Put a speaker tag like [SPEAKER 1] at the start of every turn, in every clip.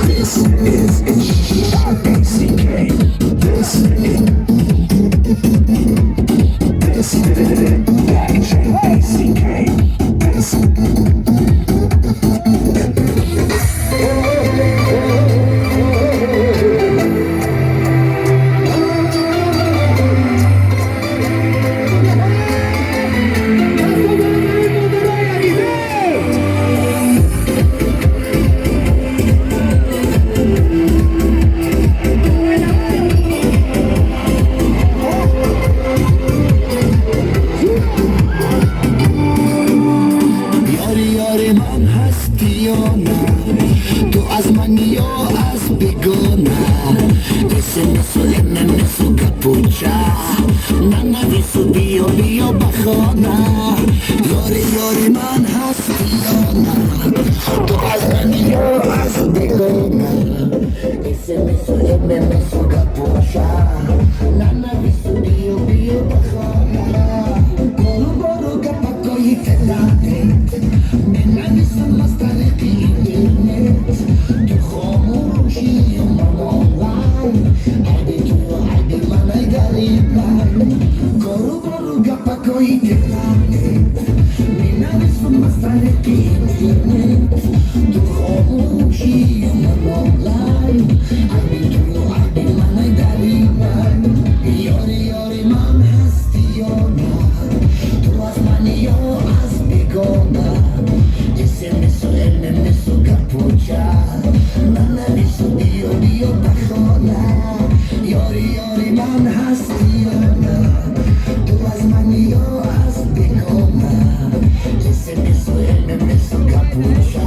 [SPEAKER 1] This is H-I-C-K. This is H-I-C-K. This.
[SPEAKER 2] من هستی یا نه تو از من یا از بگانه اسم مثل کپوچه ننویسو بیا بیا بخانه یاری من هستی یا نه تو از من یا از بگانه اسم مثل کپوچه ننویسو بیا بیا بخانه برو کپاکوی فلانه ننویسم از طریق اینترنت تو خاموشی و من آنلاین عیب تو عیب من ای غریب من برو گپاکوی فلانه ننویسم از طریق اینترنت تو خاموشی و من آنلاین عیب تو عیب من ای غریب من یاری من هستی یا نه تو از من یا از بگانه مثل کپوچه ننویسو بیا بیا بخانه یاری من هستی یا نه تو از من یا از بگانه مثل کپوچه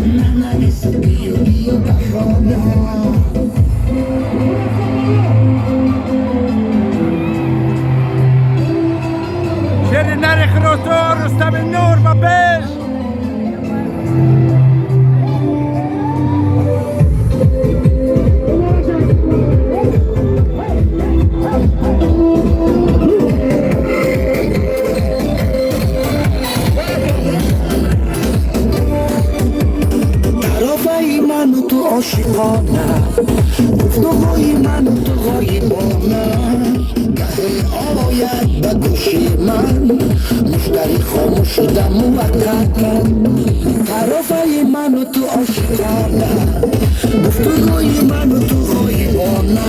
[SPEAKER 2] ننویسو بیا بیا بخانه
[SPEAKER 3] شعر نرخ روزدار رستم نور و بش
[SPEAKER 2] طرفای من و تو عاشقانه گفتگوهای من و تو غایبانه گهی آید به گوشی من مشتری خاموش شدم موقتا طرفای من و تو عاشقانه گفتگوهای من و تو غایبانه